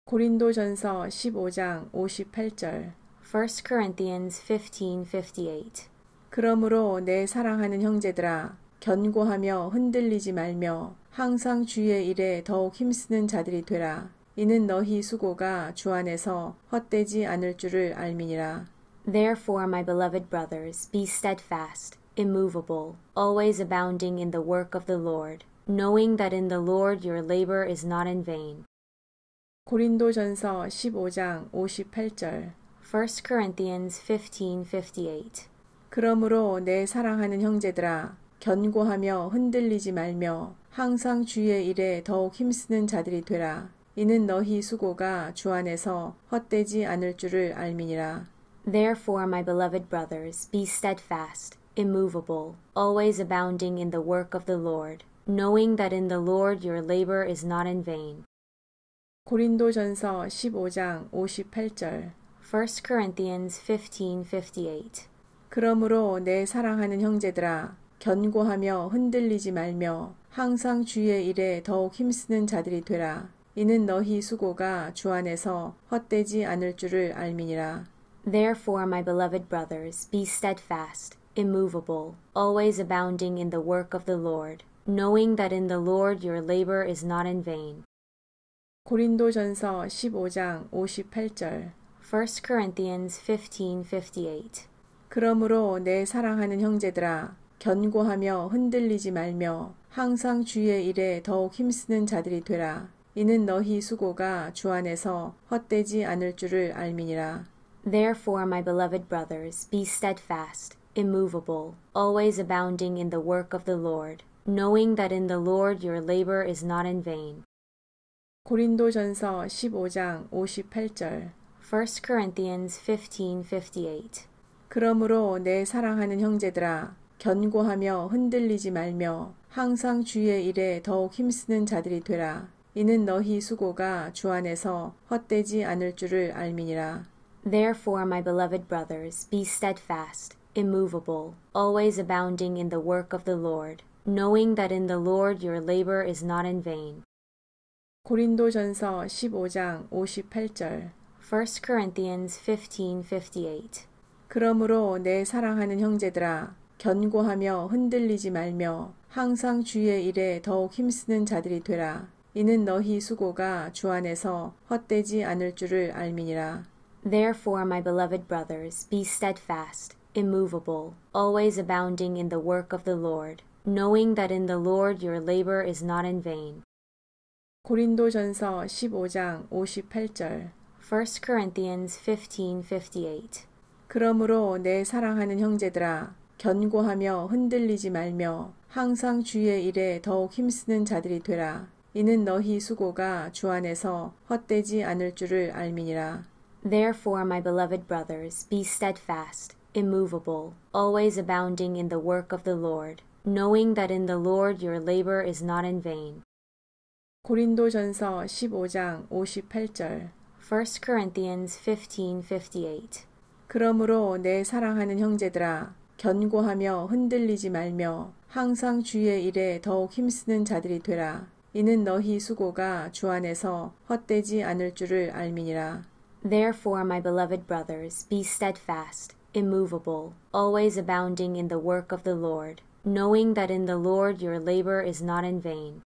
고린도전서 15장 58절 1 Corinthians 15:58. 그러므로 내 사랑하는 형제들아 견고하며 흔들리지 말며 항상 주의 일에 더욱 힘쓰는 자들이 되라. 이는 너희 수고가 주 안에서 헛되지 않을 줄을 알미니라. Therefore, my beloved brothers, be steadfast, immovable, always abounding in the work of the Lord, knowing that in the Lord your labor is not in vain. 고린도전서 15장 58절 1 Corinthians 15:58. 그러므로 내 사랑하는 형제들아 견고하며 흔들리지 말며 항상 주의 일에 더욱 힘쓰는 자들이 되라. 이는 너희 수고가 주 안에서 헛되지 않을 줄을 알미니라. Therefore, my beloved brothers, be steadfast, immovable, always abounding in the work of the Lord, knowing that in the Lord your labor is not in vain. 고린도전서 15장 58절 1 Corinthians 15:58. 그러므로 내 사랑하는 형제들아 견고하며 흔들리지 말며 항상 주의 일에 더욱 힘쓰는 자들이 되라. 이는 너희 수고가 주 안에서 헛되지 않을 줄을 알미니라. Therefore, my beloved brothers, be steadfast, immovable, always abounding in the work of the Lord, knowing that in the Lord your labor is not in vain. 고린도전서 15장 58절 1 Corinthians 15:58. 그러므로 내 사랑하는 형제들아 견고하며 흔들리지 말며 항상 주의 일에 더욱 힘쓰는 자들이 되라. 이는 너희 수고가 주 안에서 헛되지 않을 줄을 알미니라. Therefore, my beloved brothers, be steadfast, immovable, always abounding in the work of the Lord, knowing that in the Lord your labor is not in vain. 고린도전서 15장 58절 1 Corinthians 15:58. 그러므로 내 사랑하는 형제들아 견고하며 흔들리지 말며 항상 주의 일에 더욱 힘쓰는 자들이 되라. 이는 너희 수고가 주 안에서 헛되지 않을 줄을 알미니라. Therefore, my beloved brothers, be steadfast, immovable, always abounding in the work of the Lord, knowing that in the Lord your labor is not in vain. 고린도전서 15장 58절 1 Corinthians 15:58. 그러므로 내 사랑하는 형제들아 견고하며 흔들리지 말며 항상 주의 일에 더욱 힘쓰는 자들이 되라. 이는 너희 수고가 주 안에서 헛되지 않을 줄을 알미니라. Therefore, my beloved brothers, be steadfast, immovable, always abounding in the work of the Lord, knowing that in the Lord your labor is not in vain. 고린도전서 15장 58절 1 Corinthians 15:58. 그러므로 내 사랑하는 형제들아 견고하며 흔들리지 말며 항상 주의 일에 더욱 힘쓰는 자들이 되라. 이는 너희 수고가 주 안에서 헛되지 않을 줄을 알미니라. Therefore, my beloved brothers, be steadfast, immovable, always abounding in the work of the Lord, knowing that in the Lord your labor is not in vain. 고린도전서 15장 58절 1 Corinthians 15:58. 그러므로 내 사랑하는 형제들아 견고하며 흔들리지 말며 항상 주의 일에 더욱 힘쓰는 자들이 되라. 이는 너희 수고가 주 안에서 헛되지 않을 줄을 알미니라. Therefore, my beloved brothers, be steadfast, immovable, always abounding in the work of the Lord, knowing that in the Lord your labor is not in vain.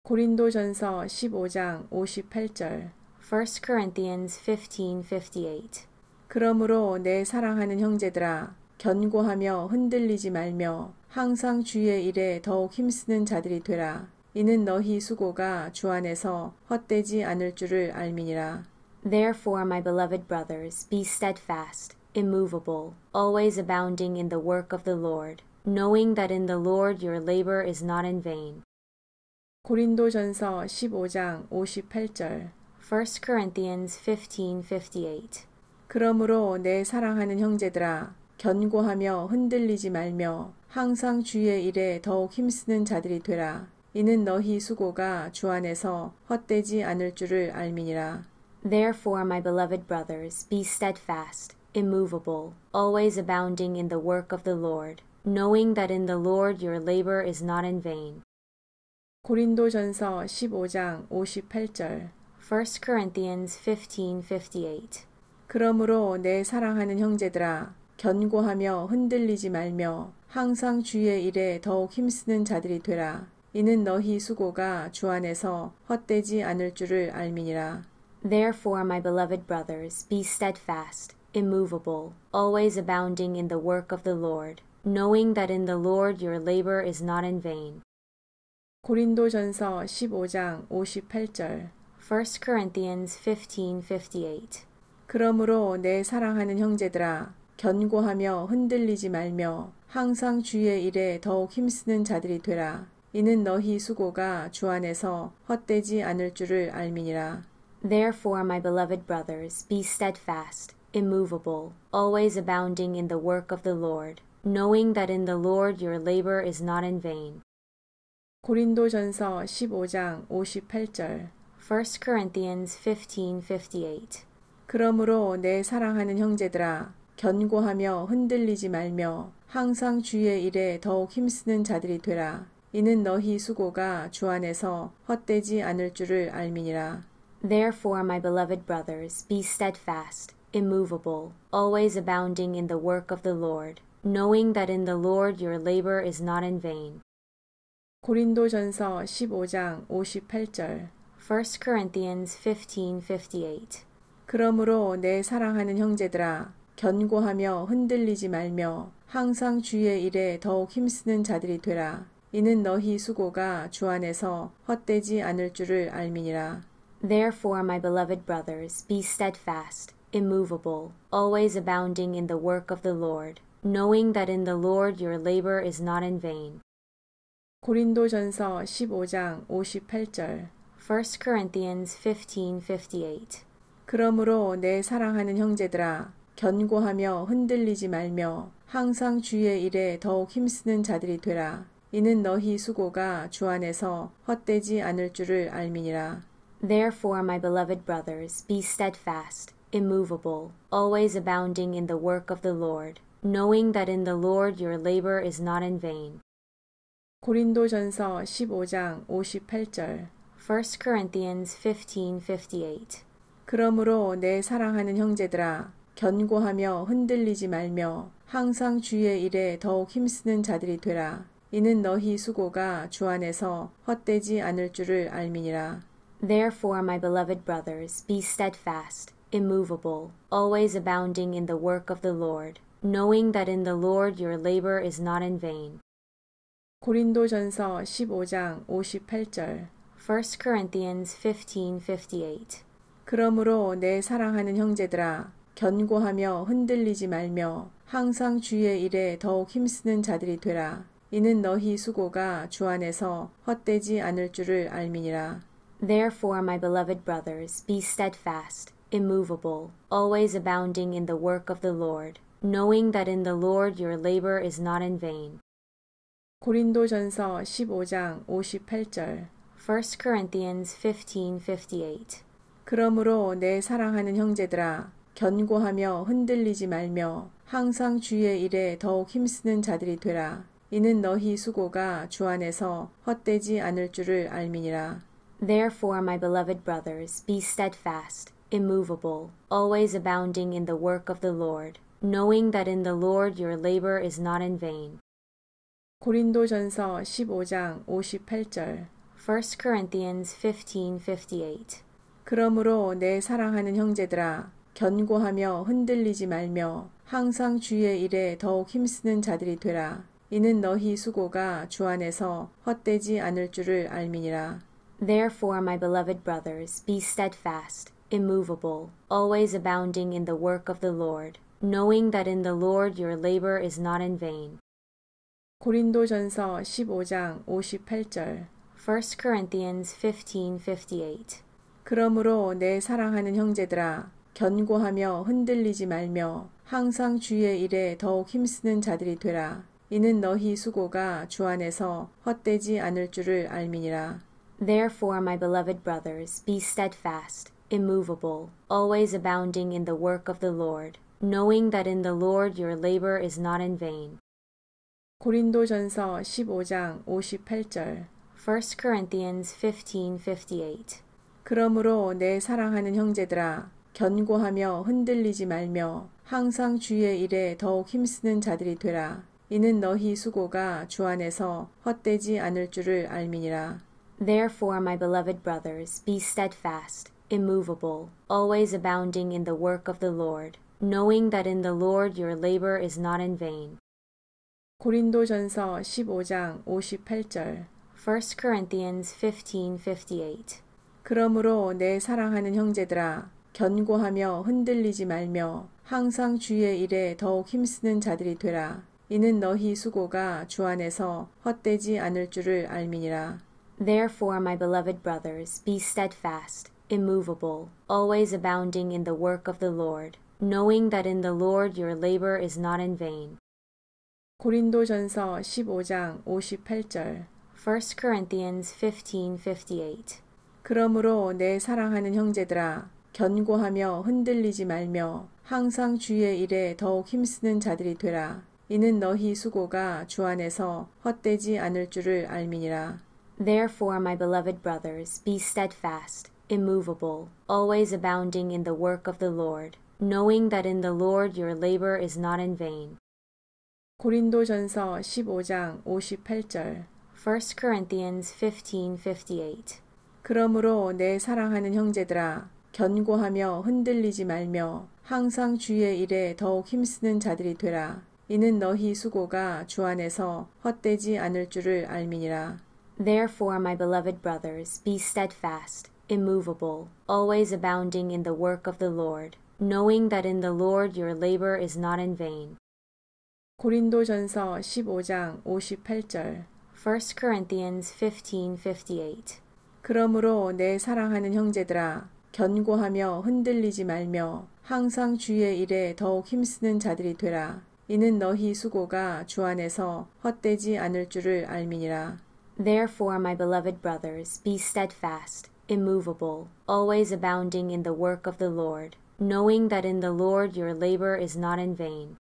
고린도전서 15장 58절 1 Corinthians 15:58. 그러므로 내 사랑하는 형제들아 견고하며 흔들리지 말며 항상 주의 일에 더욱 힘쓰는 자들이 되라. 이는 너희 수고가 주 안에서 헛되지 않을 줄을 알미니라. Therefore, my beloved brothers, be steadfast, immovable, always abounding in the work of the Lord, knowing that in the Lord your labor is not in vain. 고린도전서 15장 58절 1 Corinthians 15:58. 그러므로 내 사랑하는 형제들아 견고하며 흔들리지 말며 항상 주의 일에 더욱 힘쓰는 자들이 되라. 이는 너희 수고가 주 안에서 헛되지 않을 줄을 알미니라. Therefore, my beloved brothers, be steadfast, immovable, always abounding in the work of the Lord, knowing that in the Lord your labor is not in vain. 고린도전서 15장 58절 1 Corinthians 15:58. 그러므로 내 사랑하는 형제들아, 견고하며 흔들리지 말며 항상 주의 일에 더욱 힘쓰는 자들이 되라. 이는 너희 수고가 주 안에서 헛되지 않을 줄을 알미니라. Therefore, my beloved brothers, be steadfast, immovable, always abounding in the work of the Lord, knowing that in the Lord your labor is not in vain. 고린도전서 15장 58절. 1 Corinthians 15:58. 그러므로 내 사랑하는 형제들아, 견고하며 흔들리지 말며 항상 주의 일에 더욱 힘쓰는 자들이 되라. 이는 너희 수고가 주 안에서 헛되지 않을 줄을 알미니라. Therefore, my beloved brothers, be steadfast, immovable, always abounding in the work of the Lord, knowing that in the Lord your labor is not in vain. 고린도전서 15장 58절. 1 Corinthians 15:58. 그러므로 내 사랑하는 형제들아, 견고하며 흔들리지 말며 항상 주의 일에 더욱 힘쓰는 자들이 되라. 이는 너희 수고가 주 안에서 헛되지 않을 줄을 알미니라. Therefore, my beloved brothers, be steadfast, immovable, always abounding in the work of the Lord, knowing that in the Lord your labor is not in vain. 고린도전서 15장 58절. 1 Corinthians 15:58. 그러므로 내 사랑하는 형제들아, 견고하며 흔들리지 말며 항상 주의 일에 더욱 힘쓰는 자들이 되라. 이는 너희 수고가 주 안에서 헛되지 않을 줄을 알미니라. Therefore, my beloved brothers, be steadfast, immovable, always abounding in the work of the Lord, knowing that in the Lord your labor is not in vain. 고린도전서 15장 58절. 1 Corinthians 15:58. 그러므로 내 사랑하는 형제들아, 견고하며 흔들리지 말며 항상 주의 일에 더욱 힘쓰는 자들이 되라. 이는 너희 수고가 주 안에서 헛되지 않을 줄을 알미니라. Therefore, my beloved brothers, be steadfast, immovable, always abounding in the work of the Lord, knowing that in the Lord your labor is not in vain. 고린도전서 15장 58절. 1 Corinthians 15:58. 그러므로 내 사랑하는 형제들아, 견고하며 흔들리지 말며 항상 주의 일에 더욱 힘쓰는 자들이 되라. 이는 너희 수고가 주 안에서 헛되지 않을 줄을 알미니라. Therefore, my beloved brothers, be steadfast, immovable, always abounding in the work of the Lord, knowing that in the Lord your labor is not in vain. 고린도전서 15장 58절. 1 Corinthians 15:58. 그러므로 내 사랑하는 형제들아, 견고하며 흔들리지 말며 항상 주의 일에 더욱 힘쓰는 자들이 되라. 이는 너희 수고가 주 안에서 헛되지 않을 줄을 알미니라. Therefore, my beloved brothers, be steadfast, immovable, always abounding in the work of the Lord, knowing that in the Lord your labor is not in vain. 고린도전서 15장 58절. 1 Corinthians 15:58. 그러므로 내 사랑하는 형제들아, 견고하며 흔들리지 말며 항상 주의 일에 더욱 힘쓰는 자들이 되라. 이는 너희 수고가 주 안에서 헛되지 않을 줄을 알미니라. Therefore, my beloved brothers, be steadfast, immovable, always abounding in the work of the Lord, knowing that in the Lord your labor is not in vain. 고린도전서 15장 58절. 1 Corinthians 15:58. 그러므로 내 사랑하는 형제들아, 견고하며 흔들리지 말며 항상 주의 일에 더욱 힘쓰는 자들이 되라. 이는 너희 수고가 주 안에서 헛되지 않을 줄을 알미니라. Therefore, my beloved brothers, be steadfast, immovable, always abounding in the work of the Lord, knowing that in the Lord your labor is not in vain. 고린도전서 15장 58절. 1 Corinthians 15:58. 그러므로 내 사랑하는 형제들아, 견고하며 흔들리지 말며 항상 주의 일에 더욱 힘쓰는 자들이 되라. 이는 너희 수고가 주 안에서 헛되지 않을 줄을 알미니라. Therefore, my beloved brothers, be steadfast, immovable, always abounding in the work of the Lord, knowing that in the Lord your labor is not in vain. 고린도전서 15장 58절. 1 Corinthians 15:58. 그러므로 내 사랑하는 형제들아 견고하며 흔들리지 말며 항상 주의 일에 더욱 힘쓰는 자들이 되라. 이는 너희 수고가 주 안에서 헛되지 않을 줄을 알미니라. Therefore, my beloved brothers, be steadfast, immovable, always abounding in the work of the Lord, knowing that in the Lord your labor is not in vain. 고린도전서 15장 58절 1 Corinthians 15:58. 그러므로 내 사랑하는 형제들아 견고하며 흔들리지 말며 항상 주의 일에 더욱 힘쓰는 자들이 되라. 이는 너희 수고가 주 안에서 헛되지 않을 줄을 알미니라. Therefore, my beloved brothers, be steadfast, immovable, always abounding in the work of the Lord, knowing that in the Lord your labor is not in vain. 고린도전서 15장 58절 1 Corinthians 15:58. 그러므로 내 사랑하는 형제들아 견고하며 흔들리지 말며 항상 주의 일에 더욱 힘쓰는 자들이 되라. 이는 너희 수고가 주 안에서 헛되지 않을 줄을 알미니라. Therefore, my beloved brothers, be steadfast, immovable, always abounding in the work of the Lord, knowing that in the Lord your labor is not in vain. 고린도전서 15장 58절 1 Corinthians 15:58. 그러므로 내 사랑하는 형제들아 견고하며 흔들리지 말며 항상 주의 일에 더욱 힘쓰는 자들이 되라. 이는 너희 수고가 주 안에서 헛되지 않을 줄을 알미니라. Therefore, my beloved brothers, be steadfast, immovable, always abounding in the work of the Lord, knowing that in the Lord your labor is not in vain. 고린도전서 15장 58절 1 Corinthians 15:58. 그러므로 내 사랑하는 형제들아 견고하며 흔들리지 말며 항상 주의 일에 더욱 힘쓰는 자들이 되라. 이는 너희 수고가 주 안에서 헛되지 않을 줄을 알미니라. Therefore, my beloved brothers, be steadfast, immovable, always abounding in the work of the Lord, knowing that in the Lord your labor is not in vain.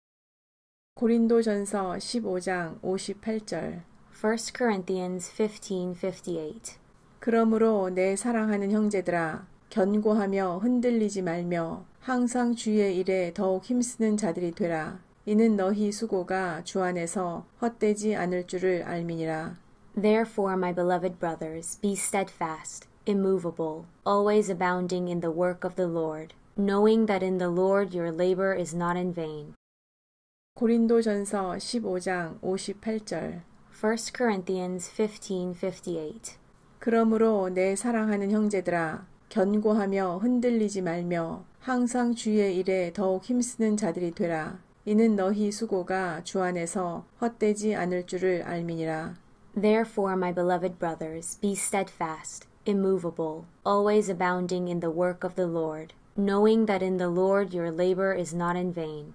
고린도전서 15장 58절 1 Corinthians 15:58. 그러므로 내 사랑하는 형제들아 견고하며 흔들리지 말며 항상 주의 일에 더욱 힘쓰는 자들이 되라. 이는 너희 수고가 주 안에서 헛되지 않을 줄을 알미니라. Therefore, my beloved brothers, be steadfast, immovable, always abounding in the work of the Lord, knowing that in the Lord your labor is not in vain. 고린도전서 15장 58절 1 Corinthians 15:58. 그러므로 내 사랑하는 형제들아 견고하며 흔들리지 말며 항상 주의 일에 더욱 힘쓰는 자들이 되라. 이는 너희 수고가 주 안에서 헛되지 않을 줄을 알미니라. Therefore, my beloved brothers, be steadfast, immovable, always abounding in the work of the Lord, knowing that in the Lord your labor is not in vain.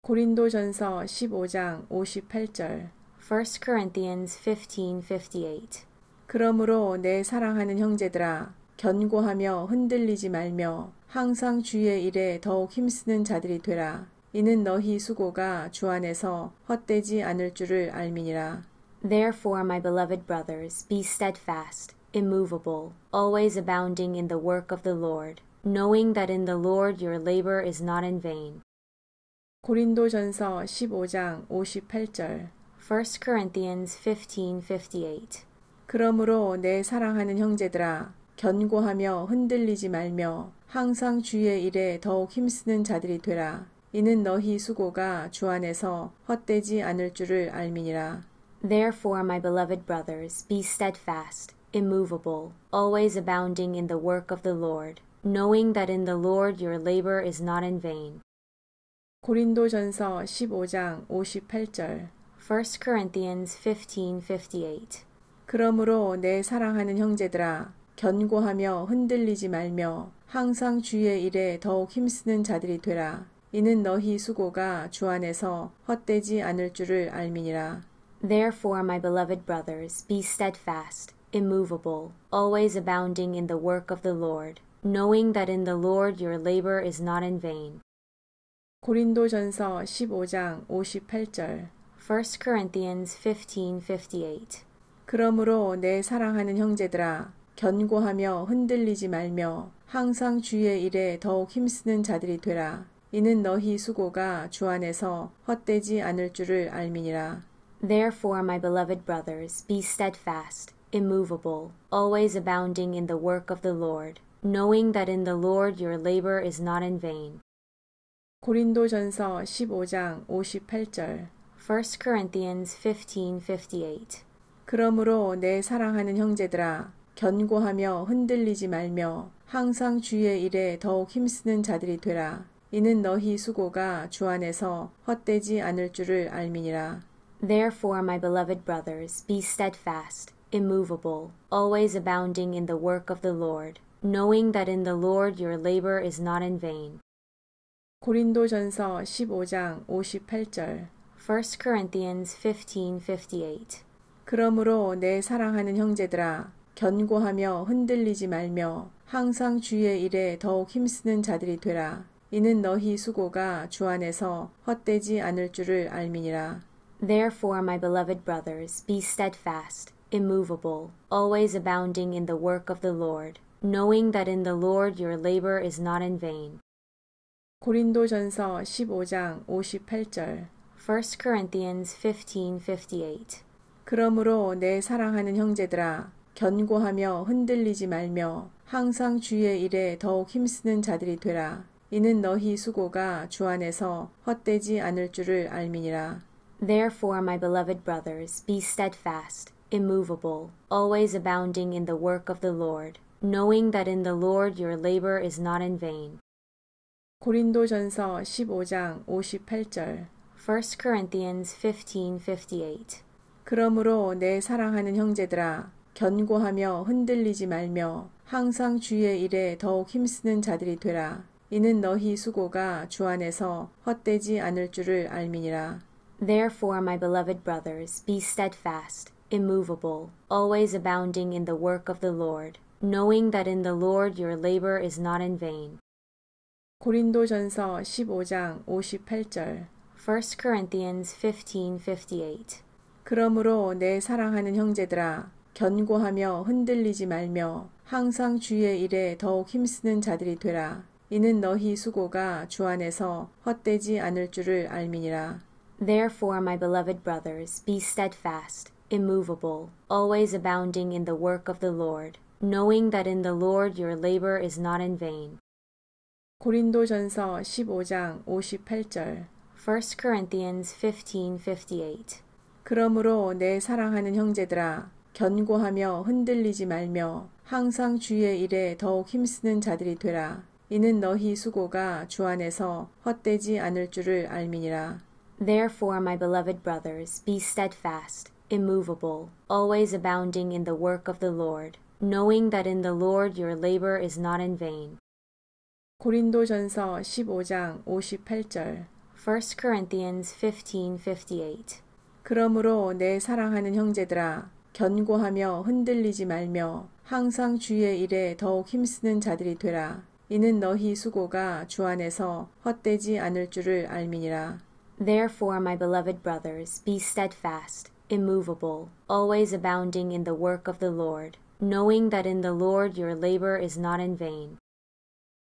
고린도전서 15장 58절 1 Corinthians 15:58. 그러므로 내 사랑하는 형제들아 견고하며 흔들리지 말며 항상 주의 일에 더욱 힘쓰는 자들이 되라. 이는 너희 수고가 주 안에서 헛되지 않을 줄을 알미니라. Therefore, my beloved brothers, be steadfast, immovable, always abounding in the work of the Lord, knowing that in the Lord your labor is not in vain. 고린도전서 15장 58절 1 Corinthians 15:58. 그러므로 내 사랑하는 형제들아 견고하며 흔들리지 말며 항상 주의 일에 더욱 힘쓰는 자들이 되라. 이는 너희 수고가 주 안에서 헛되지 않을 줄을 알미니라. Therefore, my beloved brothers, be steadfast, immovable, always abounding in the work of the Lord, knowing that in the Lord your labor is not in vain. 고린도전서 15장 58절 1 Corinthians 15:58. 그러므로 내 사랑하는 형제들아 견고하며 흔들리지 말며 항상 주의 일에 더욱 힘쓰는 자들이 되라. 이는 너희 수고가 주 안에서 헛되지 않을 줄을 알미니라. Therefore, my beloved brothers, be steadfast, immovable, always abounding in the work of the Lord, knowing that in the Lord your labor is not in vain. 고린도전서 15장 58절 1 Corinthians 15:58. 그러므로 내 사랑하는 형제들아 견고하며 흔들리지 말며 항상 주의 일에 더욱 힘쓰는 자들이 되라. 이는 너희 수고가 주 안에서 헛되지 않을 줄을 알미니라. Therefore, my beloved brothers, be steadfast, immovable, always abounding in the work of the Lord, knowing that in the Lord your labor is not in vain. 고린도전서 15장 58절 1 Corinthians 15:58. 그러므로 내 사랑하는 형제들아 견고하며 흔들리지 말며 항상 주의 일에 더욱 힘쓰는 자들이 되라. 이는 너희 수고가 주 안에서 헛되지 않을 줄을 알미니라. Therefore, my beloved brothers, be steadfast, immovable, always abounding in the work of the Lord, knowing that in the Lord your labor is not in vain. 고린도전서 15장 58절 1 Corinthians 15:58. 그러므로 내 사랑하는 형제들아 견고하며 흔들리지 말며 항상 주의 일에 더욱 힘쓰는 자들이 되라. 이는 너희 수고가 주 안에서 헛되지 않을 줄을 알미니라. Therefore, my beloved brothers, be steadfast, immovable, always abounding in the work of the Lord, knowing that in the Lord your labor is not in vain. 고린도전서 15장 58절 1 Corinthians 15:58. 그러므로 내 사랑하는 형제들아 견고하며 흔들리지 말며 항상 주의 일에 더욱 힘쓰는 자들이 되라. 이는 너희 수고가 주 안에서 헛되지 않을 줄을 알미니라. Therefore, my beloved brothers, be steadfast, immovable, always abounding in the work of the Lord, knowing that in the Lord your labor is not in vain. 고린도전서 15장 58절 1 Corinthians 15:58. 그러므로 내 사랑하는 형제들아 견고하며 흔들리지 말며 항상 주의 일에 더욱 힘쓰는 자들이 되라. 이는 너희 수고가 주 안에서 헛되지 않을 줄을 알미니라. Therefore, my beloved brothers, be steadfast, immovable, always abounding in the work of the Lord, knowing that in the Lord your labor is not in vain. 고린도전서 15장 58절 1 Corinthians 15:58. 그러므로 내 사랑하는 형제들아 견고하며 흔들리지 말며 항상 주의 일에 더욱 힘쓰는 자들이 되라. 이는 너희 수고가 주 안에서 헛되지 않을 줄을 알미니라. Therefore, my beloved brothers, be steadfast, immovable, always abounding in the work of the Lord, knowing that in the Lord your labor is not in vain. 고린도전서 15장 58절 1 Corinthians 15:58. 그러므로 내 사랑하는 형제들아 견고하며 흔들리지 말며 항상 주의 일에 더욱 힘쓰는 자들이 되라. 이는 너희 수고가 주 안에서 헛되지 않을 줄을 알미니라. Therefore, my beloved brothers, be steadfast, immovable, always abounding in the work of the Lord, knowing that in the Lord your labor is not in vain. 고린도전서 15장 58절 1 Corinthians 15:58. 그러므로 내 사랑하는 형제들아 견고하며 흔들리지 말며 항상 주의 일에 더욱 힘쓰는 자들이 되라. 이는 너희 수고가 주 안에서 헛되지 않을 줄을 알미니라. Therefore, my beloved brothers, be steadfast, immovable, always abounding in the work of the Lord, knowing that in the Lord your labor is not in vain.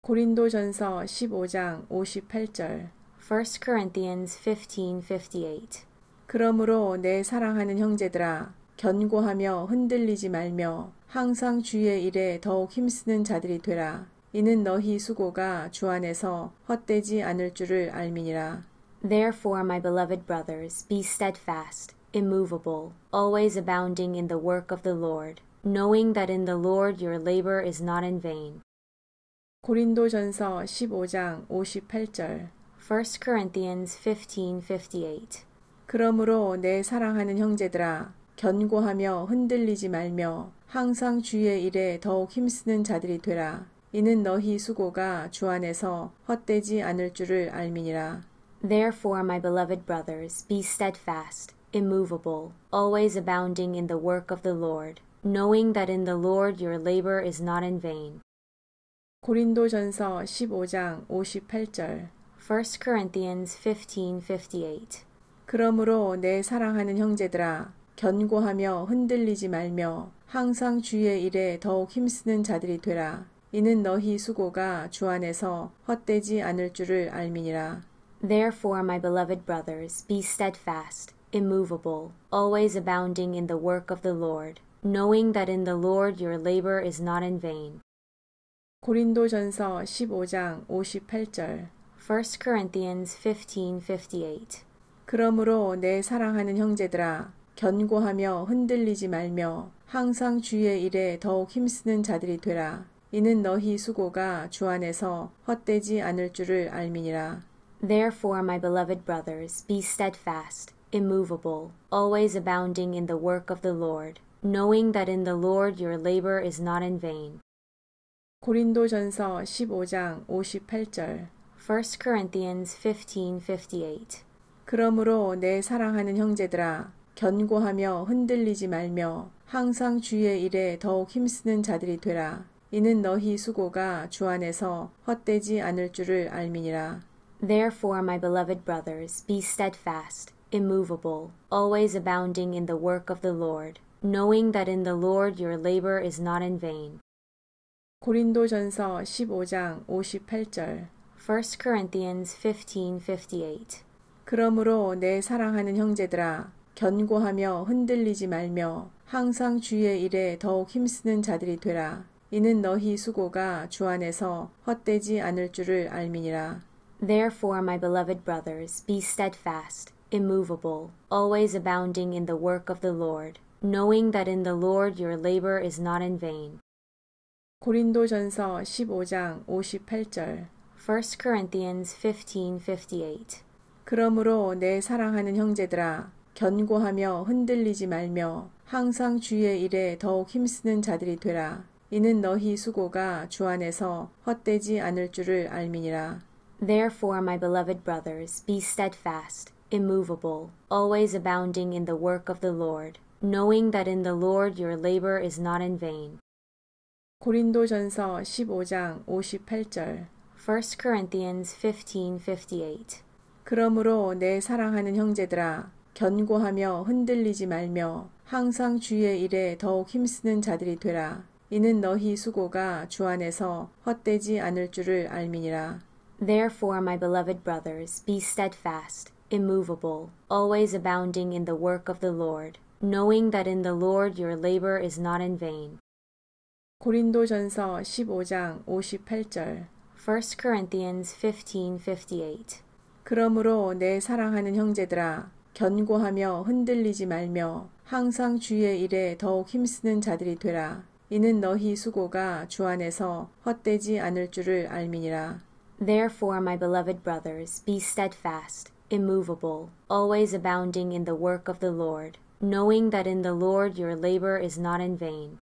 고린도전서 15장 58절 1 Corinthians 15:58. 그러므로 내 사랑하는 형제들아 견고하며 흔들리지 말며 항상 주의 일에 더욱 힘쓰는 자들이 되라. 이는 너희 수고가 주 안에서 헛되지 않을 줄을 알미니라. Therefore, my beloved brothers, be steadfast, immovable, always abounding in the work of the Lord, knowing that in the Lord your labor is not in vain. 고린도전서 15장 58절 1 Corinthians 15:58. 그러므로 내 사랑하는 형제들아 견고하며 흔들리지 말며 항상 주의 일에 더욱 힘쓰는 자들이 되라. 이는 너희 수고가 주 안에서 헛되지 않을 줄을 알미니라. Therefore, my beloved brothers, be steadfast, immovable, always abounding in the work of the Lord, knowing that in the Lord your labor is not in vain. 고린도전서 15장 58절 1 Corinthians 15:58. 그러므로 내 사랑하는 형제들아 견고하며 흔들리지 말며 항상 주의 일에 더욱 힘쓰는 자들이 되라. 이는 너희 수고가 주 안에서 헛되지 않을 줄을 알미니라. Therefore, my beloved brothers, be steadfast, immovable, always abounding in the work of the Lord, knowing that in the Lord your labor is not in vain. 고린도전서 15장 58절. 1 Corinthians 15:58. 그러므로 내 사랑하는 형제들아, 견고하며 흔들리지 말며 항상 주의 일에 더욱 힘쓰는 자들이 되라. 이는 너희 수고가 주 안에서 헛되지 않을 줄을 알미니라. Therefore, my beloved brothers, be steadfast, immovable, always abounding in the work of the Lord, knowing that in the Lord your labor is not in vain. 고린도전서 15장 58절. 1 Corinthians 15:58. 그러므로 내 사랑하는 형제들아, 견고하며 흔들리지 말며 항상 주의 일에 더욱 힘쓰는 자들이 되라. 이는 너희 수고가 주 안에서 헛되지 않을 줄을 알미니라. Therefore, my beloved brothers, be steadfast, immovable, always abounding in the work of the Lord, knowing that in the Lord your labor is not in vain. 고린도전서 15장 58절. 1 Corinthians 15:58. 그러므로 내 사랑하는 형제들아, 견고하며 흔들리지 말며 항상 주의 일에 더욱 힘쓰는 자들이 되라. 이는 너희 수고가 주 안에서 헛되지 않을 줄을 알미니라. Therefore, my beloved brothers, be steadfast, immovable, always abounding in the work of the Lord, knowing that in the Lord your labor is not in vain. 고린도전서 15장 58절. 1 Corinthians 15:58. 그러므로 내 사랑하는 형제들아, 견고하며 흔들리지 말며 항상 주의 일에 더욱 힘쓰는 자들이 되라. 이는 너희 수고가 주 안에서 헛되지 않을 줄을 알미니라. Therefore, my beloved brothers, be steadfast, immovable, always abounding in the work of the Lord, knowing that in the Lord your labor is not in vain. 고린도전서 15장 58절. 1 Corinthians 15:58. 그러므로 내 사랑하는 형제들아, 견고하며 흔들리지 말며 항상 주의 일에 더욱 힘쓰는 자들이 되라. 이는 너희 수고가 주 안에서 헛되지 않을 줄을 알미니라. Therefore, my beloved brothers, be steadfast, immovable, always abounding in the work of the Lord, knowing that in the Lord your labor is not in vain. 고린도전서 15장 58절. 1 Corinthians 15:58. 그러므로 내 사랑하는 형제들아, 견고하며 흔들리지 말며 항상 주의 일에 더욱 힘쓰는 자들이 되라. 이는 너희 수고가 주 안에서 헛되지 않을 줄을 알미니라. Therefore, my beloved brothers, be steadfast, immovable, always abounding in the work of the Lord, knowing that in the Lord your labor is not in vain.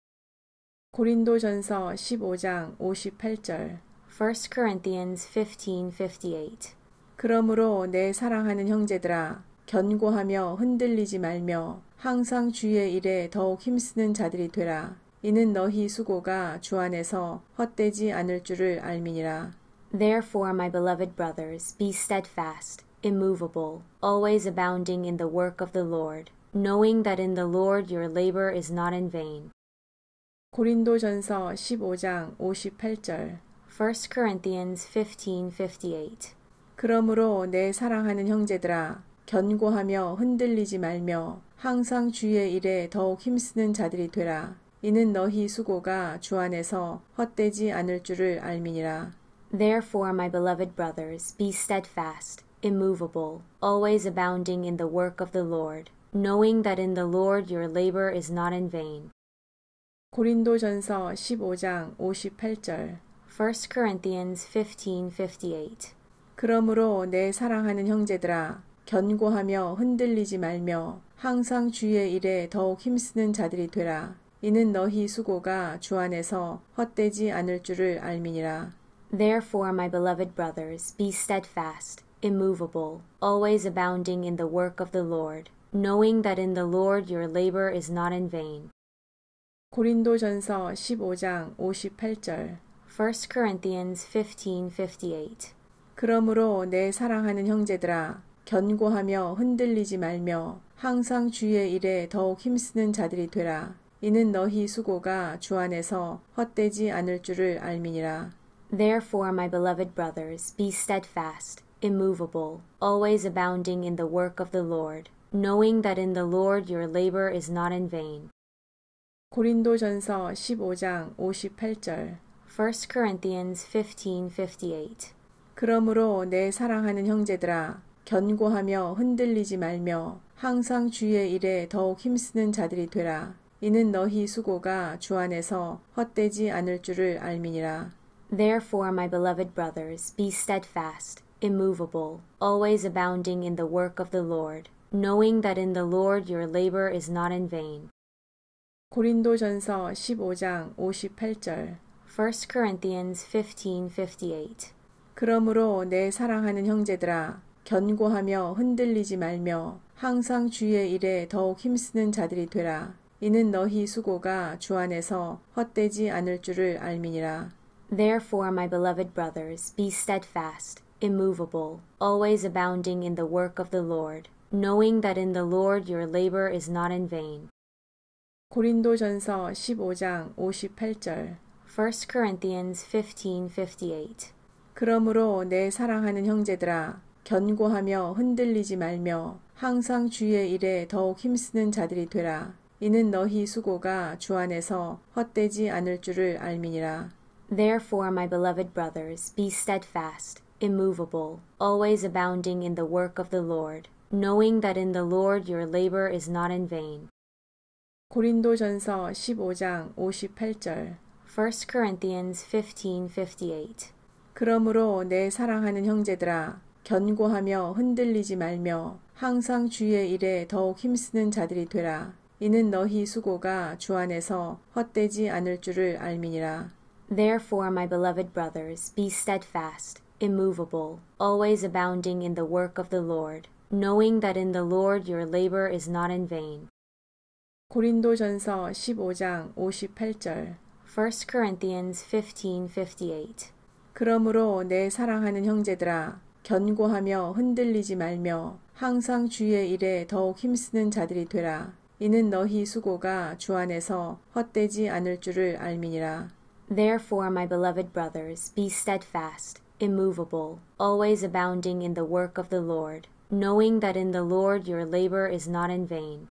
고린도전서 15장 58절. 1 Corinthians 15:58. 그러므로 내 사랑하는 형제들아, 견고하며 흔들리지 말며 항상 주의 일에 더욱 힘쓰는 자들이 되라. 이는 너희 수고가 주 안에서 헛되지 않을 줄을 알미니라. Therefore, my beloved brothers, be steadfast, immovable, always abounding in the work of the Lord, knowing that in the Lord your labor is not in vain. 고린도전서 15장 58절. 1 Corinthians 15:58. 그러므로 내 사랑하는 형제들아, 견고하며 흔들리지 말며 항상 주의 일에 더욱 힘쓰는 자들이 되라. 이는 너희 수고가 주 안에서 헛되지 않을 줄을 알미니라. Therefore, my beloved brothers, be steadfast, immovable, always abounding in the work of the Lord, knowing that in the Lord your labor is not in vain. 고린도전서 15장 58절. 1 Corinthians 15:58. 그러므로 내 사랑하는 형제들아, 견고하며 흔들리지 말며 항상 주의 일에 더욱 힘쓰는 자들이 되라. 이는 너희 수고가 주 안에서 헛되지 않을 줄을 알미니라. Therefore, my beloved brothers, be steadfast, immovable, always abounding in the work of the Lord, knowing that in the Lord your labor is not in vain. 고린도전서 15장 58절. 1 Corinthians 15:58. 그러므로 내 사랑하는 형제들아, 견고하며 흔들리지 말며 항상 주의 일에 더욱 힘쓰는 자들이 되라. 이는 너희 수고가 주 안에서 헛되지 않을 줄을 알미니라. Therefore, my beloved brothers, be steadfast, immovable, always abounding in the work of the Lord, knowing that in the Lord your labor is not in vain. 고린도전서 15장 58절 1 Corinthians 15:58. 그러므로 내 사랑하는 형제들아 견고하며 흔들리지 말며 항상 주의 일에 더욱 힘쓰는 자들이 되라. 이는 너희 수고가 주 안에서 헛되지 않을 줄을 알미니라. Therefore, my beloved brothers, be steadfast, immovable, always abounding in the work of the Lord, knowing that in the Lord your labor is not in vain. 고린도전서 15장 58절 1 Corinthians 15:58. 그러므로 내 사랑하는 형제들아 견고하며 흔들리지 말며 항상 주의 일에 더욱 힘쓰는 자들이 되라. 이는 너희 수고가 주 안에서 헛되지 않을 줄을 알미니라. Therefore, my beloved brothers, be steadfast, immovable, always abounding in the work of the Lord, knowing that in the Lord your labor is not in vain. 고린도전서 15장 58절 1 Corinthians 15:58. 그러므로 내 사랑하는 형제들아 견고하며 흔들리지 말며 항상 주의 일에 더욱 힘쓰는 자들이 되라. 이는 너희 수고가 주 안에서 헛되지 않을 줄을 알미니라. Therefore, my beloved brothers, be steadfast, immovable, always abounding in the work of the Lord, knowing that in the Lord your labor is not in vain. 고린도전서 15장 58절 1 Corinthians 15:58. 그러므로 내 사랑하는 형제들아 견고하며 흔들리지 말며 항상 주의 일에 더욱 힘쓰는 자들이 되라. 이는 너희 수고가 주 안에서 헛되지 않을 줄을 알미니라. Therefore, my beloved brothers, be steadfast, immovable, always abounding in the work of the Lord, knowing that in the Lord your labor is not in vain. 고린도전서 15장 58절 1 Corinthians 15:58. 그러므로 내 사랑하는 형제들아 견고하며 흔들리지 말며 항상 주의 일에 더욱 힘쓰는 자들이 되라. 이는 너희 수고가 주 안에서 헛되지 않을 줄을 알미니라. Therefore, my beloved brothers, be steadfast, immovable, always abounding in the work of the Lord, knowing that in the Lord your labor is not in vain.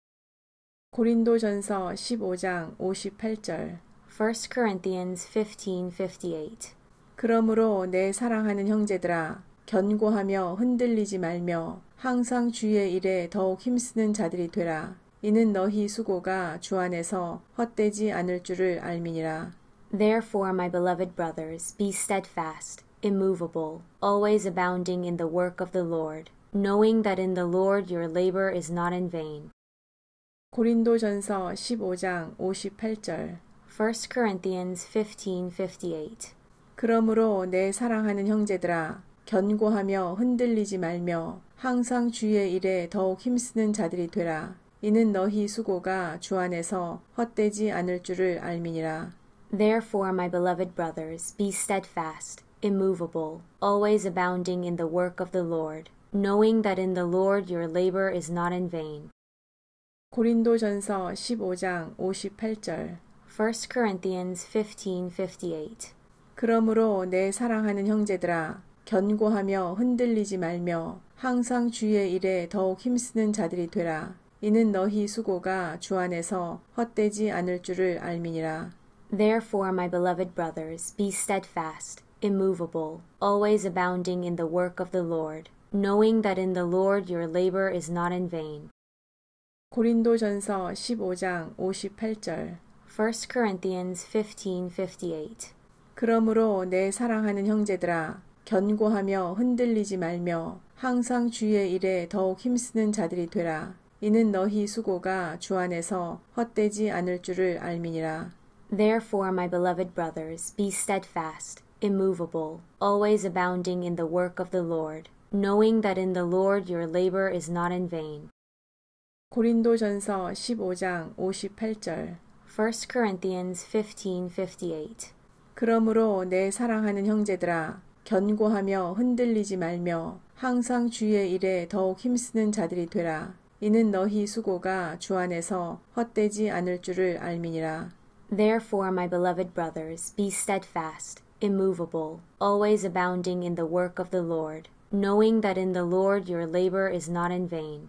고린도전서 15장 58절 1 Corinthians 15:58. 그러므로 내 사랑하는 형제들아 견고하며 흔들리지 말며 항상 주의 일에 더욱 힘쓰는 자들이 되라. 이는 너희 수고가 주 안에서 헛되지 않을 줄을 알미니라. Therefore, my beloved brothers, be steadfast, immovable, always abounding in the work of the Lord, knowing that in the Lord your labor is not in vain. 고린도전서 15장 58절 1 Corinthians 15:58. 그러므로 내 사랑하는 형제들아 견고하며 흔들리지 말며 항상 주의 일에 더욱 힘쓰는 자들이 되라. 이는 너희 수고가 주 안에서 헛되지 않을 줄을 알미니라. Therefore, my beloved brothers, be steadfast, immovable, always abounding in the work of the Lord, knowing that in the Lord your labor is not in vain. 고린도전서 15장 58절 1 Corinthians 15:58. 그러므로 내 사랑하는 형제들아 견고하며 흔들리지 말며 항상 주의 일에 더욱 힘쓰는 자들이 되라. 이는 너희 수고가 주 안에서 헛되지 않을 줄을 알미니라. Therefore, my beloved brothers, be steadfast, immovable, always abounding in the work of the Lord, knowing that in the Lord your labor is not in vain. 고린도전서 15장 58절 1 Corinthians 15:58. 그러므로 내 사랑하는 형제들아 견고하며 흔들리지 말며 항상 주의 일에 더욱 힘쓰는 자들이 되라. 이는 너희 수고가 주 안에서 헛되지 않을 줄을 알미니라. Therefore, my beloved brothers, be steadfast, immovable, always abounding in the work of the Lord, knowing that in the Lord your labor is not in vain. 고린도전서 15장 58절 1 Corinthians 15:58. 그러므로 내 사랑하는 형제들아 견고하며 흔들리지 말며 항상 주의 일에 더욱 힘쓰는 자들이 되라. 이는 너희 수고가 주 안에서 헛되지 않을 줄을 알미니라. Therefore, my beloved brothers, be steadfast, immovable, always abounding in the work of the Lord, knowing that in the Lord your labor is not in vain.